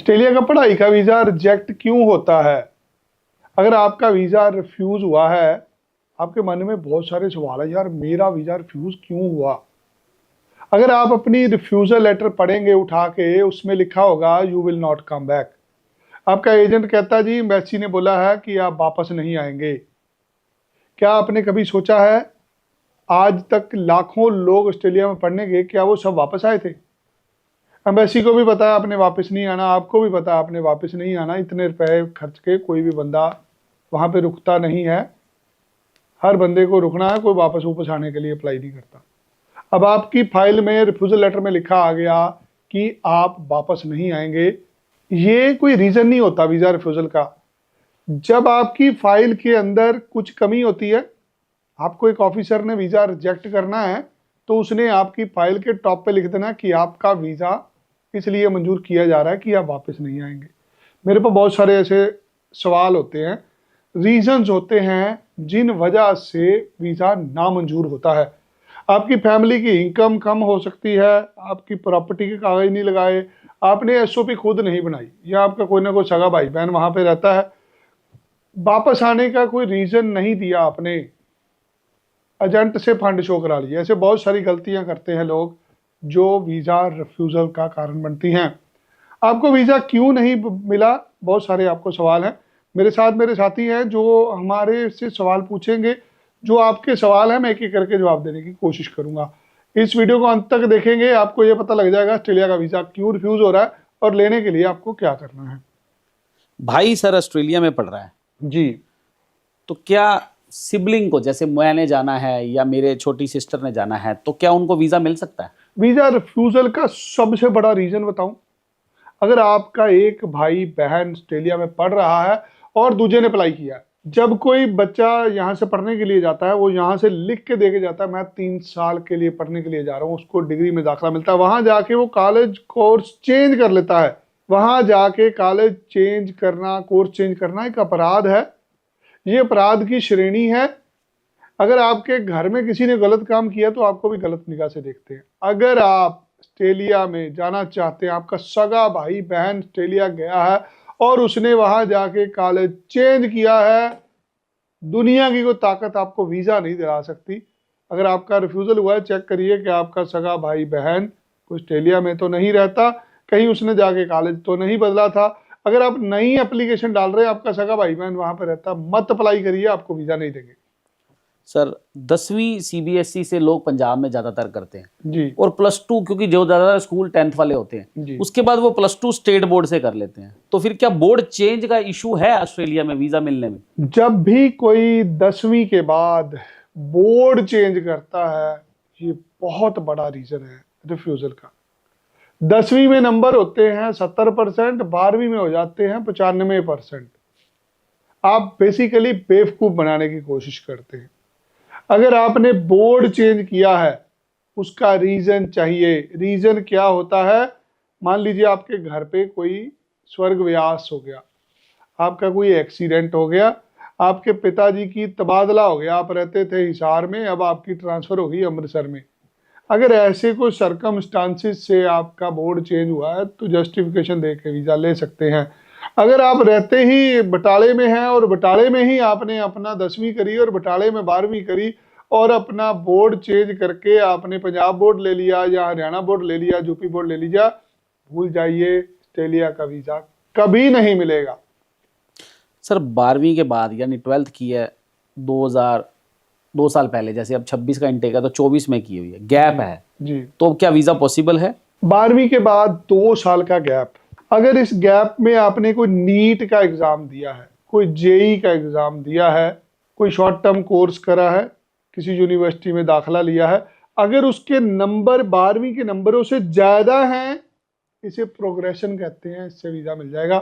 Australia का पढ़ाई का वीज़ा रिजेक्ट क्यों होता है? अगर आपका वीज़ा रिफ्यूज़ हुआ है, आपके मन में बहुत सारे सवाल है, यार मेरा वीज़ा रिफ्यूज़ क्यों हुआ? अगर आप अपनी रिफ्यूज़ल लेटर पढ़ेंगे उठा के, उसमें लिखा होगा you will not come back. आपका एजेंट कहता जी एम्बेसी ने बोला है कि आप वापस नहीं आएंगे। क्या आपने कभी सोचा है आज तक लाखों लोग ऑस्ट्रेलिया में पढ़ने गए, क्या वो सब वापस आए थे? एम्बेसी को भी पता है आपने वापस नहीं आना, आपको भी पता है आपने वापस नहीं आना। इतने रुपए खर्च के कोई भी बंदा वहाँ पे रुकता नहीं है। हर बंदे को रुकना है, कोई वापस आने के लिए अप्लाई नहीं करता। अब आपकी फाइल में रिफ्यूजल लेटर में लिखा आ गया कि आप वापस नहीं आएंगे, ये कोई रीज़न नहीं होता वीज़ा रिफ्यूजल का। जब आपकी फाइल के अंदर कुछ कमी होती है, आपको एक ऑफिसर ने वीज़ा रिजेक्ट करना है, तो उसने आपकी फाइल के टॉप पे लिख देना कि आपका वीज़ा इसलिए मंजूर किया जा रहा है कि आप वापस नहीं आएंगे। मेरे पास बहुत सारे ऐसे सवाल होते हैं, रीजंस होते हैं जिन वजह से वीज़ा नामंजूर होता है। आपकी फैमिली की इनकम कम हो सकती है, आपकी प्रॉपर्टी के कागज नहीं लगाए, आपने एसओपी खुद नहीं बनाई, या आपका कोई ना कोई सगा भाई बहन वहाँ पे रहता है, वापस आने का कोई रीज़न नहीं दिया आपने, एजेंट से फंड शो करा लिया। ऐसे बहुत सारी गलतियां करते हैं लोग जो वीज़ा रिफ्यूज़ल का कारण बनती हैं। आपको वीज़ा क्यों नहीं मिला, बहुत सारे आपको सवाल हैं। मेरे साथ मेरे साथी हैं जो हमारे से सवाल पूछेंगे। जो आपके सवाल हैं मैं एक एक करके जवाब देने की कोशिश करूंगा। इस वीडियो को अंत तक देखेंगे, आपको ये पता लग जाएगा ऑस्ट्रेलिया का वीज़ा क्यों रिफ्यूज़ हो रहा है और लेने के लिए आपको क्या करना है। भाई सर ऑस्ट्रेलिया में पढ़ रहा है जी, तो क्या सिबलिंग को, जैसे मैंने जाना है या मेरे छोटी सिस्टर ने जाना है, तो क्या उनको वीज़ा मिल सकता है? वीज़ा रिफ्यूज़ल का सबसे बड़ा रीज़न बताऊं, अगर आपका एक भाई बहन ऑस्ट्रेलिया में पढ़ रहा है और दूसरे ने अप्लाई किया है, जब कोई बच्चा यहाँ से पढ़ने के लिए जाता है, वो यहाँ से लिख के दे के जाता है मैं 3 साल के लिए पढ़ने के लिए जा रहा हूँ, उसको डिग्री में दाखिला मिलता है। वहाँ जाके वो कॉलेज कोर्स चेंज कर लेता है। वहाँ जाके कॉलेज चेंज करना, कोर्स चेंज करना एक अपराध है, ये अपराध की श्रेणी है। अगर आपके घर में किसी ने गलत काम किया तो आपको भी गलत निगाह से देखते हैं। अगर आप ऑस्ट्रेलिया में जाना चाहते हैं, आपका सगा भाई बहन ऑस्ट्रेलिया गया है और उसने वहां जाके कॉलेज चेंज किया है, दुनिया की कोई ताकत आपको वीज़ा नहीं दिला सकती। अगर आपका रिफ्यूज़ल हुआ है, चेक करिए कि आपका सगा भाई बहन ऑस्ट्रेलिया में तो नहीं रहता, कहीं उसने जाके कॉलेज तो नहीं बदला था। अगर आप नई एप्लीकेशन डाल रहे हैं, आपका सगा भाई बहन वहां पर रहता, मत अप्लाई करिए, आपको वीज़ा नहीं देंगे। सर 10वीं सीबीएसई से लोग पंजाब में ज़्यादातर करते हैं जी, और +2, क्योंकि जो ज़्यादातर स्कूल 10th वाले होते जी। हैं, उसके बाद वो +2 स्टेट बोर्ड से कर लेते हैं। तो फिर क्या बोर्ड चेंज का इशू है ऑस्ट्रेलिया में वीज़ा मिलने में? जब भी कोई 10वीं के बाद बोर्ड चेंज करता है, ये बहुत बड़ा रीज़न है रिफ्यूज़ल का। 10वीं में नंबर होते हैं 70%, 12वीं में हो जाते हैं 95%। आप बेसिकली बेवकूफ़ बनाने की कोशिश करते हैं। अगर आपने बोर्ड चेंज किया है, उसका रीज़न चाहिए। रीज़न क्या होता है? मान लीजिए आपके घर पे कोई स्वर्गवास हो गया, आपका कोई एक्सीडेंट हो गया, आपके पिताजी की तबादला हो गया, आप रहते थे हिसार में, अब आपकी ट्रांसफ़र हो गई अमृतसर में। अगर ऐसे कोई सर्कमस्टांसिस से आपका बोर्ड चेंज हुआ है तो जस्टिफिकेशन दे के वीज़ा ले सकते हैं। अगर आप रहते ही बटाले में हैं और बटाले में ही आपने अपना 10वीं करी और बटाले में 12वीं करी और अपना बोर्ड चेंज करके आपने पंजाब बोर्ड ले लिया या हरियाणा बोर्ड ले लिया, यूपी बोर्ड ले लीजिए, भूल जाइए, ऑस्ट्रेलिया का वीज़ा कभी नहीं मिलेगा। सर 12वीं के बाद यानी 12th की है 2 साल पहले, जैसे अब 26 का इंटेक है तो 24 में की हुई है, गैप है जी, तो क्या वीज़ा पॉसिबल है? 12वीं के बाद 2 साल का गैप। अगर इस गैप में आपने कोई नीट का एग्ज़ाम दिया है, कोई जेई का एग्ज़ाम दिया है, कोई शॉर्ट टर्म कोर्स करा है, किसी यूनिवर्सिटी में दाखिला लिया है, अगर उसके नंबर 12वीं के नंबरों से ज़्यादा हैं, इसे प्रोग्रेशन कहते हैं, इससे वीज़ा मिल जाएगा।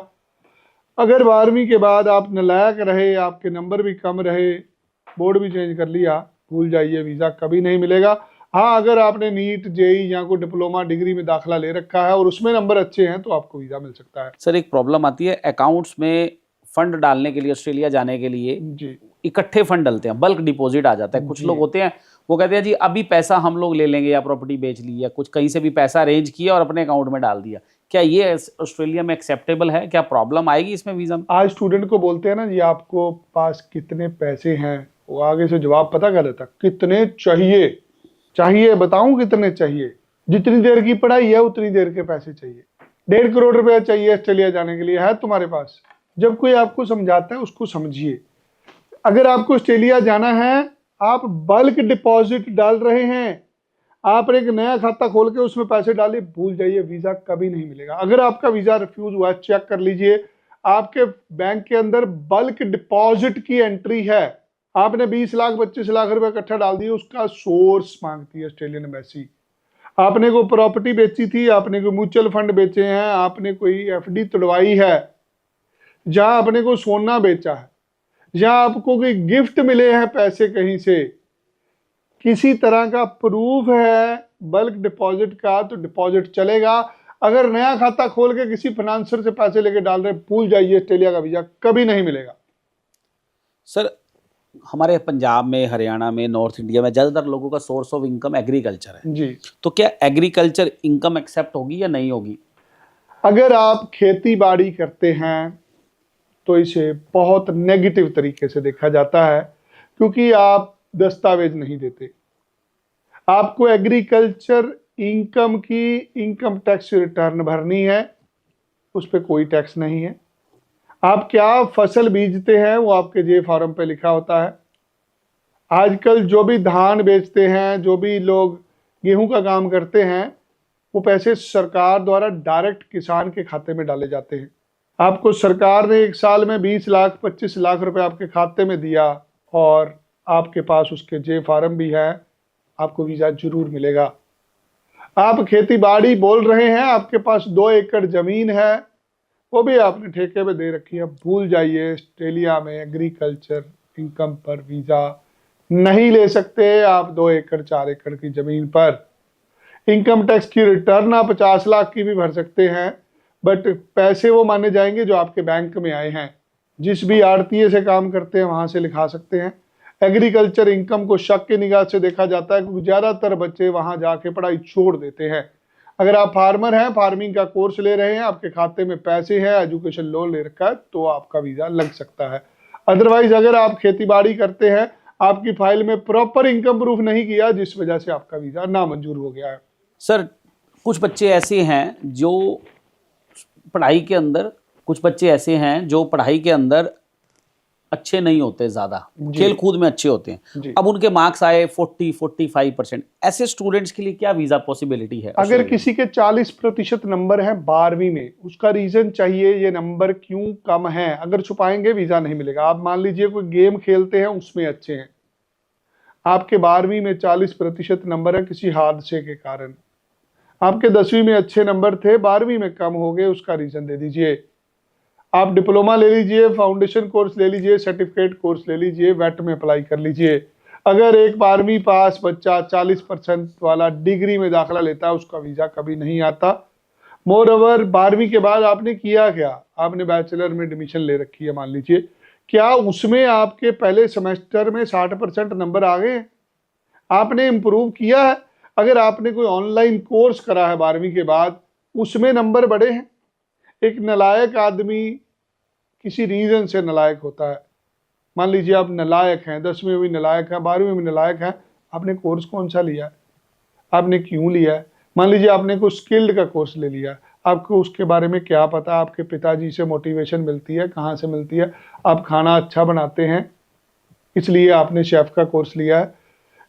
अगर 12वीं के बाद आप नालायक रहे, आपके नंबर भी कम रहे, बोर्ड भी चेंज कर लिया, भूल जाइए, वीज़ा कभी नहीं मिलेगा। हाँ, अगर आपने नीट जेई या कोई डिप्लोमा डिग्री में दाखिला ले रखा है और उसमें नंबर अच्छे हैं तो आपको वीज़ा मिल सकता है। सर एक प्रॉब्लम आती है, अकाउंट्स में फंड डालने के लिए, ऑस्ट्रेलिया जाने के लिए जी, इकट्ठे फंड डलते हैं, बल्क डिपॉजिट आ जाता है। कुछ लोग होते हैं वो कहते हैं जी अभी पैसा हम लोग ले लेंगे, या प्रॉपर्टी बेच ली या कुछ कहीं से भी पैसा अरेंज किया और अपने अकाउंट में डाल दिया। क्या ये ऑस्ट्रेलिया में एक्सेप्टेबल है? क्या प्रॉब्लम आएगी इसमें वीजा में? आज स्टूडेंट को बोलते हैं ना जी आपको पास कितने पैसे हैं, वो आगे से जवाब पता कर देता, कितने चाहिए। चाहिए बताऊं कितने चाहिए? जितनी देर की पढ़ाई है उतनी देर के पैसे चाहिए। 1.5 करोड़ रुपया चाहिए ऑस्ट्रेलिया जाने के लिए, है तुम्हारे पास? जब कोई आपको समझाता है उसको समझिए। अगर आपको ऑस्ट्रेलिया जाना है, आप बल्क डिपॉजिट डाल रहे हैं, आप एक नया खाता खोल के उसमें पैसे डालिए, भूल जाइए, वीजा कभी नहीं मिलेगा। अगर आपका वीजा रिफ्यूज हुआ, चेक कर लीजिए, आपके बैंक के अंदर बल्क डिपॉजिट की एंट्री है, आपने 20 लाख 25 लाख रुपए इकट्ठा डाल दिए, उसका सोर्स मांगती है ऑस्ट्रेलियन एम्बेसी। आपने कोई प्रॉपर्टी बेची थी, आपने कोई म्यूचुअल फंड बेचे हैं, आपने कोई एफडी तुड़वाई है, जहां आपने कोई सोना बेचा है, जहां आपको कोई गिफ्ट मिले हैं पैसे कहीं से, किसी तरह का प्रूफ है बल्क डिपॉजिट का, तो डिपॉजिट चलेगा। अगर नया खाता खोल के किसी फाइनेंसर से पैसे लेके डाल रहे, भूल जाइए, ऑस्ट्रेलिया का वीजा कभी नहीं मिलेगा। सर हमारे पंजाब में, हरियाणा में, नॉर्थ इंडिया में ज़्यादातर लोगों का सोर्स ऑफ इनकम एग्रीकल्चर है जी। तो क्या एग्रीकल्चर इनकम एक्सेप्ट होगी या नहीं होगी? अगर आप खेती बाड़ी करते हैं तो इसे बहुत नेगेटिव तरीके से देखा जाता है, क्योंकि आप दस्तावेज नहीं देते। आपको एग्रीकल्चर इनकम की इनकम टैक्स रिटर्न भरनी है, उस पर कोई टैक्स नहीं है। आप क्या फसल बीजते हैं वो आपके जे फॉर्म पे लिखा होता है। आजकल जो भी धान बेचते हैं, जो भी लोग गेहूं का काम करते हैं, वो पैसे सरकार द्वारा डायरेक्ट किसान के खाते में डाले जाते हैं। आपको सरकार ने एक साल में 20 लाख 25 लाख रुपए आपके खाते में दिया और आपके पास उसके जे फार्म भी है, आपको वीजा जरूर मिलेगा। आप खेती बाड़ी बोल रहे हैं, आपके पास 2 एकड़ जमीन है, वो भी आपने ठेके पे दे रखी है, भूल जाइए, ऑस्ट्रेलिया में एग्रीकल्चर इनकम पर वीजा नहीं ले सकते। आप 2 एकड़ 4 एकड़ की जमीन पर इनकम टैक्स की रिटर्न आप 50 लाख की भी भर सकते हैं, बट पैसे वो माने जाएंगे जो आपके बैंक में आए हैं। जिस भी आड़तीये से काम करते हैं वहां से लिखा सकते हैं। एग्रीकल्चर इनकम को शक की निगाह से देखा जाता है, क्योंकि ज्यादातर बच्चे वहां जाके पढ़ाई छोड़ देते हैं। अगर आप फार्मर हैं, फार्मिंग का कोर्स ले रहे हैं, आपके खाते में पैसे हैं, एजुकेशन लोन ले रखा है, तो आपका वीजा लग सकता है। अदरवाइज अगर आप खेती बाड़ी करते हैं, आपकी फाइल में प्रॉपर इनकम प्रूफ नहीं किया, जिस वजह से आपका वीजा नामंजूर हो गया है। सर कुछ बच्चे ऐसे हैं जो पढ़ाई के अंदर कुछ बच्चे ऐसे हैं जो पढ़ाई के अंदर अच्छे नहीं होते, ज्यादा खेल कूद में अच्छे होते हैं, अब उनके मार्क्स आए 40-45%, ऐसे स्टूडेंट्स के लिए क्या वीजा पॉसिबिलिटी है? अगर किसी के 40% नंबर है 12वीं में, उसका रीजन चाहिए ये नंबर क्यों कम है। अगर छुपाएंगे वीजा नहीं मिलेगा। आप मान लीजिए कोई गेम खेलते हैं, उसमें अच्छे हैं, आपके 12वीं में 40% नंबर है किसी हादसे के कारण, आपके 10वीं में अच्छे नंबर थे, 12वीं में कम हो गए, उसका रीजन दे दीजिए। आप डिप्लोमा ले लीजिए, फाउंडेशन कोर्स ले लीजिए, सर्टिफिकेट कोर्स ले लीजिए, वेट में अप्लाई कर लीजिए। अगर एक 12वीं पास बच्चा 40% वाला डिग्री में दाखिला लेता है, उसका वीजा कभी नहीं आता। मोर ओवर 12वीं के बाद आपने किया क्या, आपने बैचलर में एडमिशन ले रखी है मान लीजिए, क्या उसमें आपके पहले सेमेस्टर में 60% नंबर आ गए? आपने इम्प्रूव किया है? अगर आपने कोई ऑनलाइन कोर्स करा है 12वीं के बाद, उसमें नंबर बढ़े हैं। एक नालायक आदमी किसी रीजन से नालायक होता है, मान लीजिए आप नालायक हैं, 10वीं में भी नालायक हैं, 12वीं में नालायक हैं, आपने कोर्स कौन सा लिया है, आपने क्यों लिया है? मान लीजिए आपने कोई स्किल्ड का कोर्स ले लिया, आपको उसके बारे में क्या पता? आपके पिताजी से मोटिवेशन मिलती है, कहाँ से मिलती है? आप खाना अच्छा बनाते हैं, इसलिए आपने शेफ का कोर्स लिया है।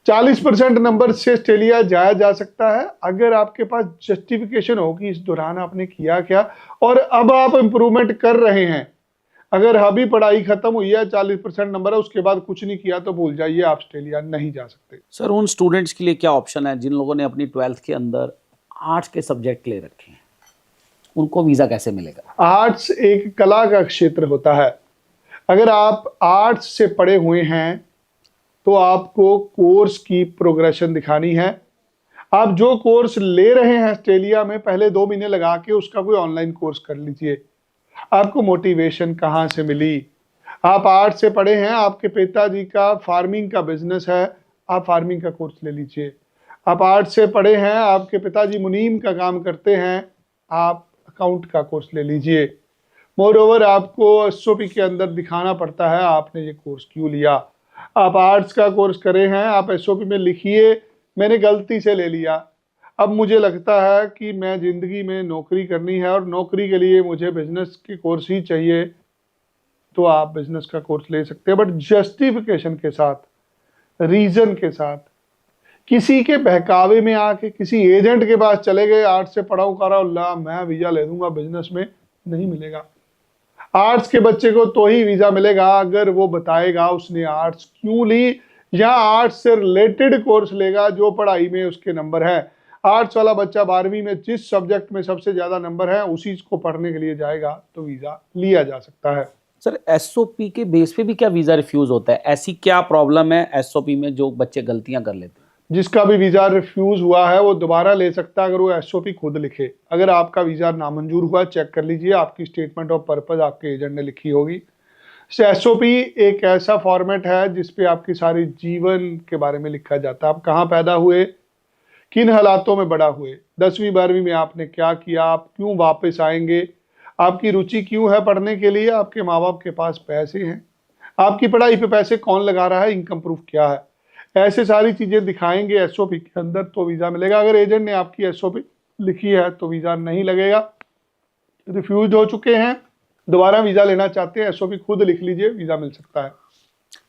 40% नंबर से ऑस्ट्रेलिया जाया जा सकता है, अगर आपके पास जस्टिफिकेशन हो कि इस दौरान आपने किया क्या और अब आप इंप्रूवमेंट कर रहे हैं। अगर अभी पढ़ाई खत्म हुई है, 40% नंबर है, उसके बाद कुछ नहीं किया, तो भूल जाइए, आप ऑस्ट्रेलिया नहीं जा सकते। सर उन स्टूडेंट्स के लिए क्या ऑप्शन है जिन लोगों ने अपनी 12th के अंदर आर्ट्स के सब्जेक्ट ले रखे हैं, उनको वीजा कैसे मिलेगा? आर्ट्स एक कला का क्षेत्र होता है। अगर आप आर्ट्स से पढ़े हुए हैं तो आपको कोर्स की प्रोग्रेशन दिखानी है। आप जो कोर्स ले रहे हैं ऑस्ट्रेलिया में, पहले 2 महीने लगा के उसका कोई ऑनलाइन कोर्स कर लीजिए। आपको मोटिवेशन कहाँ से मिली? आप आर्ट से पढ़े हैं, आपके पिताजी का फार्मिंग का बिजनेस है, आप फार्मिंग का कोर्स ले लीजिए। आप आर्ट से पढ़े हैं, आपके पिताजी मुनीम का काम करते हैं, आप अकाउंट का कोर्स ले लीजिए। मोर ओवर आपको एसओपी के अंदर दिखाना पड़ता है आपने ये कोर्स क्यों लिया। आप आर्ट्स का कोर्स करे हैं, आप एसओपी में लिखिए मैंने गलती से ले लिया, अब मुझे लगता है कि मैं ज़िंदगी में नौकरी करनी है और नौकरी के लिए मुझे बिजनेस के कोर्स ही चाहिए, तो आप बिजनेस का कोर्स ले सकते हैं, बट जस्टिफिकेशन के साथ, रीज़न के साथ। किसी के बहकावे में आके किसी एजेंट के पास चले गए, आर्ट्स से पढ़ाऊँ करा ला मैं वीज़ा ले दूंगा बिजनेस में, नहीं मिलेगा। आर्ट्स के बच्चे को तो ही वीज़ा मिलेगा अगर वो बताएगा उसने आर्ट्स क्यों ली, या आर्ट्स से रिलेटेड कोर्स लेगा जो पढ़ाई में उसके नंबर है। आर्ट्स वाला बच्चा 12वीं में जिस सब्जेक्ट में सबसे ज़्यादा नंबर है उसी को पढ़ने के लिए जाएगा तो वीज़ा लिया जा सकता है। सर एसओपी के बेस पे भी क्या वीज़ा रिफ्यूज़ होता है? ऐसी क्या प्रॉब्लम है एसओपी में जो बच्चे गलतियां कर लेते हैं? जिसका भी वीज़ा रिफ्यूज़ हुआ है वो दोबारा ले सकता है अगर वो एसओपी खुद लिखे। अगर आपका वीज़ा नामंजूर हुआ चेक कर लीजिए, आपकी स्टेटमेंट ऑफ पर्पज़ आपके एजेंट ने लिखी होगी। एसओपी एक ऐसा फॉर्मेट है जिसपे आपकी सारी जीवन के बारे में लिखा जाता है। आप कहाँ पैदा हुए, किन हालातों में बड़ा हुए, 10वीं 12वीं में आपने क्या किया, आप क्यों वापस आएंगे, आपकी रुचि क्यों है पढ़ने के लिए, आपके माँ बाप के पास पैसे हैं, आपकी पढ़ाई पे पैसे कौन लगा रहा है, इनकम प्रूफ क्या है, ऐसे सारी चीज़ें दिखाएंगे एसओपी के अंदर तो वीज़ा मिलेगा। अगर एजेंट ने आपकी एसओपी लिखी है तो वीज़ा नहीं लगेगा। रिफ्यूज हो चुके हैं, दोबारा वीज़ा लेना चाहते हैं, एसओपी खुद लिख लीजिए, वीज़ा मिल सकता है।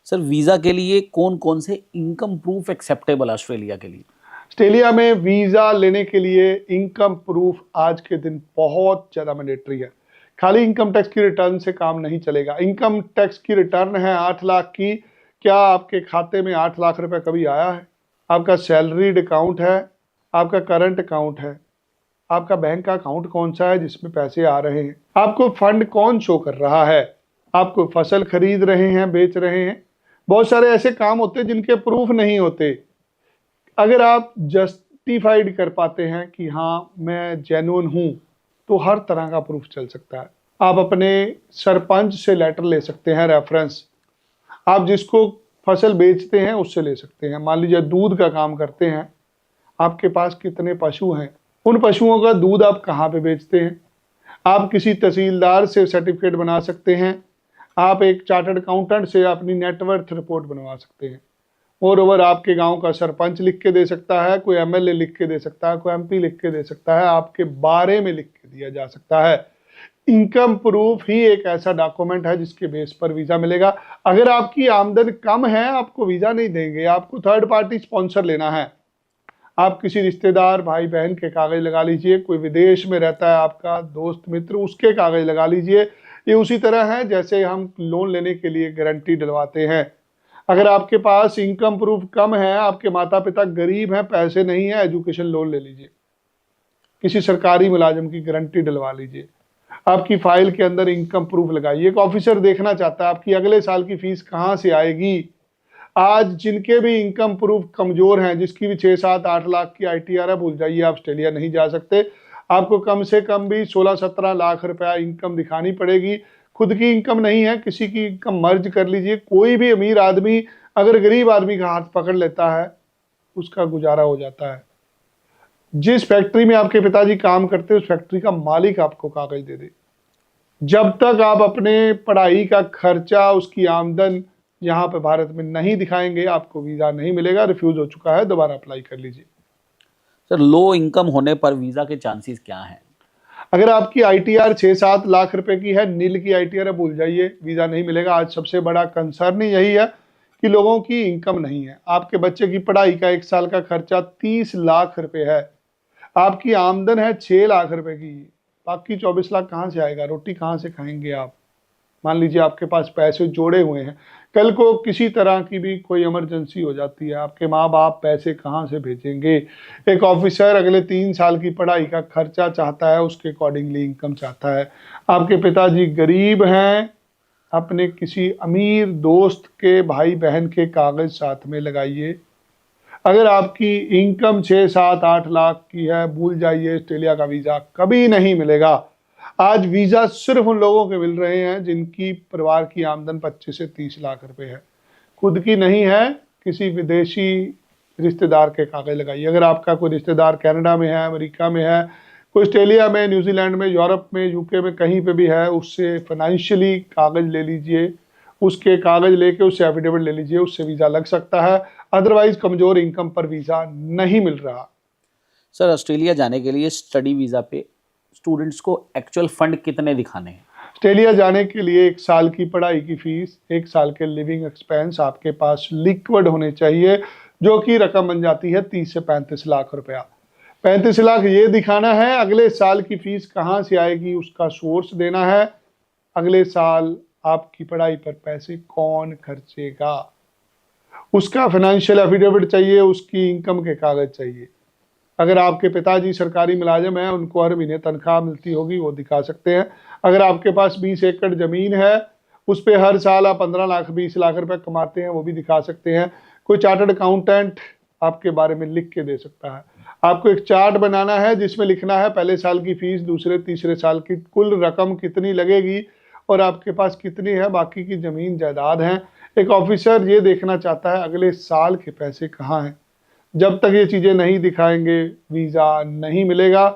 सर वीज़ा के लिए कौन कौन से इनकम प्रूफ एक्सेप्टेबल ऑस्ट्रेलिया के लिए? ऑस्ट्रेलिया में वीज़ा लेने के लिए इनकम प्रूफ आज के दिन बहुत ज़्यादा मैंडेटरी है। खाली इनकम टैक्स की रिटर्न से काम नहीं चलेगा। इनकम टैक्स की रिटर्न है 8 लाख की, क्या आपके खाते में 8 लाख रुपए कभी आया है? आपका सैलरीड अकाउंट है, आपका करंट अकाउंट है, आपका बैंक का अकाउंट कौन सा है जिसमें पैसे आ रहे हैं, आपको फंड कौन शो कर रहा है, आपको फसल खरीद रहे हैं, बेच रहे हैं। बहुत सारे ऐसे काम होते हैं जिनके प्रूफ नहीं होते। अगर आप जस्टिफाइड कर पाते हैं कि हाँ मैं जेन्युइन हूँ तो हर तरह का प्रूफ चल सकता है। आप अपने सरपंच से लेटर ले सकते हैं रेफरेंस, आप जिसको फसल बेचते हैं उससे ले सकते हैं। मान लीजिए दूध का काम करते हैं, आपके पास कितने पशु हैं, उन पशुओं का दूध आप कहाँ पे बेचते हैं। आप किसी तहसीलदार से सर्टिफिकेट बना सकते हैं, आप एक चार्टर्ड अकाउंटेंट से अपनी नेटवर्थ रिपोर्ट बनवा सकते हैं। और ओवर आपके गांव का सरपंच लिख के दे सकता है, कोई एमएलए लिख के दे सकता है, कोई एमपी लिख के दे सकता है, आपके बारे में लिख के दिया जा सकता है। इनकम प्रूफ ही एक ऐसा डॉक्यूमेंट है जिसके बेस पर वीज़ा मिलेगा। अगर आपकी आमदन कम है आपको वीज़ा नहीं देंगे, आपको थर्ड पार्टी स्पॉन्सर लेना है। आप किसी रिश्तेदार भाई बहन के कागज़ लगा लीजिए, कोई विदेश में रहता है आपका दोस्त मित्र उसके कागज़ लगा लीजिए। ये उसी तरह है जैसे हम लोन लेने के लिए गारंटी डलवाते हैं। अगर आपके पास इनकम प्रूफ कम है, आपके माता पिता गरीब हैं, पैसे नहीं है, एजुकेशन लोन ले लीजिए, किसी सरकारी मुलाजिम की गारंटी डलवा लीजिए, आपकी फाइल के अंदर इनकम प्रूफ लगाइए। एक ऑफिसर देखना चाहता है आपकी अगले साल की फीस कहाँ से आएगी। आज जिनके भी इनकम प्रूफ कमजोर हैं, जिसकी भी 6, 7, 8 लाख की आईटीआर है, भूल जाइए, आप ऑस्ट्रेलिया नहीं जा सकते। आपको कम से कम भी 16-17 लाख रुपया इनकम दिखानी पड़ेगी। खुद की इनकम नहीं है, किसी की इनकम मर्ज कर लीजिए। कोई भी अमीर आदमी अगर गरीब आदमी का हाथ पकड़ लेता है उसका गुजारा हो जाता है। जिस फैक्ट्री में आपके पिताजी काम करते हैं उस फैक्ट्री का मालिक आपको कागज दे दे। जब तक आप अपने पढ़ाई का खर्चा, उसकी आमदन यहाँ पे भारत में नहीं दिखाएंगे आपको वीज़ा नहीं मिलेगा। रिफ्यूज हो चुका है, दोबारा अप्लाई कर लीजिए। सर लो इनकम होने पर वीज़ा के चांसेस क्या हैं? अगर आपकी आईटीआर 6-7 लाख रुपए की है, नील की आईटीआर है, भूल जाइए, वीज़ा नहीं मिलेगा। आज सबसे बड़ा कंसर्न ही यही है कि लोगों की इनकम नहीं है। आपके बच्चे की पढ़ाई का 1 साल का खर्चा 30 लाख रुपए है, आपकी आमदन है 6 लाख रुपए की, बाकी 24 लाख कहाँ से आएगा? रोटी कहाँ से खाएंगे आप? मान लीजिए आपके पास पैसे जोड़े हुए हैं, कल को किसी तरह की भी कोई इमरजेंसी हो जाती है, आपके माँ बाप पैसे कहाँ से भेजेंगे? एक ऑफिसर अगले 3 साल की पढ़ाई का खर्चा चाहता है, उसके अकॉर्डिंगली इनकम चाहता है। आपके पिताजी गरीब हैं, अपने किसी अमीर दोस्त के भाई बहन के कागज साथ में लगाइए। अगर आपकी इनकम 6, 7, 8 लाख की है, भूल जाइए, ऑस्ट्रेलिया का वीज़ा कभी नहीं मिलेगा। आज वीज़ा सिर्फ उन लोगों के मिल रहे हैं जिनकी परिवार की आमदन 25 से 30 लाख रुपए है, खुद की नहीं है। किसी विदेशी रिश्तेदार के कागज लगाइए। अगर आपका कोई रिश्तेदार कनाडा में है, अमेरिका में है, ऑस्ट्रेलिया में, न्यूजीलैंड में, यूरोप में, यूके में, कहीं पे भी है, उससे फाइनेंशियली कागज ले लीजिए, उसके कागज लेके उससे एफिडेविट ले लीजिए, उससे वीज़ा लग सकता है। अदरवाइज कमज़ोर इनकम पर वीज़ा नहीं मिल रहा। सर, ऑस्ट्रेलिया जाने के लिए स्टडी वीज़ा पे स्टूडेंट्स को एक्चुअल फंड कितने दिखाने हैं? ऑस्ट्रेलिया जाने के लिए 1 साल की पढ़ाई की फीस, 1 साल के लिविंग एक्सपेंस आपके पास लिक्विड होने चाहिए, जो कि रकम बन जाती है 30 से 35 लाख रुपया। 35 लाख ये दिखाना है, अगले साल की फीस कहाँ से आएगी उसका सोर्स देना है, अगले साल आपकी पढ़ाई पर पैसे कौन खर्चेगा, उसका फाइनेंशियल एफिडेविट चाहिए, उसकी इनकम के कागज चाहिए। अगर आपके पिताजी सरकारी मुलाजिम हैं, उनको हर महीने तनख्वाह मिलती होगी, वो दिखा सकते हैं। अगर आपके पास 20 एकड़ ज़मीन है, उस पर हर साल आप 15 लाख 20 लाख रुपए कमाते हैं, वो भी दिखा सकते हैं। कोई चार्टर्ड अकाउंटेंट आपके बारे में लिख के दे सकता है। आपको एक चार्ट बनाना है जिसमें लिखना है पहले साल की फीस, दूसरे तीसरे साल की कुल रकम कितनी लगेगी और आपके पास कितनी है बाकी की ज़मीन जायदाद है। एक ऑफिसर ये देखना चाहता है अगले साल के पैसे कहाँ हैं। जब तक ये चीज़ें नहीं दिखाएंगे वीज़ा नहीं मिलेगा।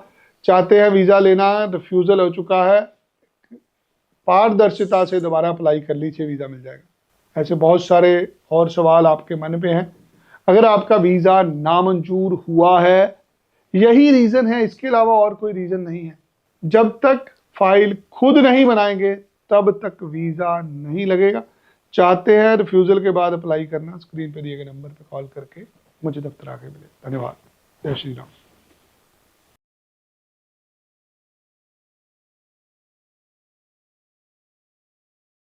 चाहते हैं वीज़ा लेना, रिफ्यूज़ल हो चुका है, पारदर्शिता से दोबारा अप्लाई कर लीजिए, वीज़ा मिल जाएगा। ऐसे बहुत सारे और सवाल आपके मन पे हैं। अगर आपका वीज़ा नामंजूर हुआ है, यही रीज़न है, इसके अलावा और कोई रीज़न नहीं है। जब तक फाइल खुद नहीं बनाएंगे तब तक वीज़ा नहीं लगेगा। चाहते हैं रिफ्यूज़ल के बाद अप्लाई करना, स्क्रीन पर दिए गए नंबर पर कॉल करके मुझे दफ्तर आके मिले। धन्यवाद। जय श्री राम।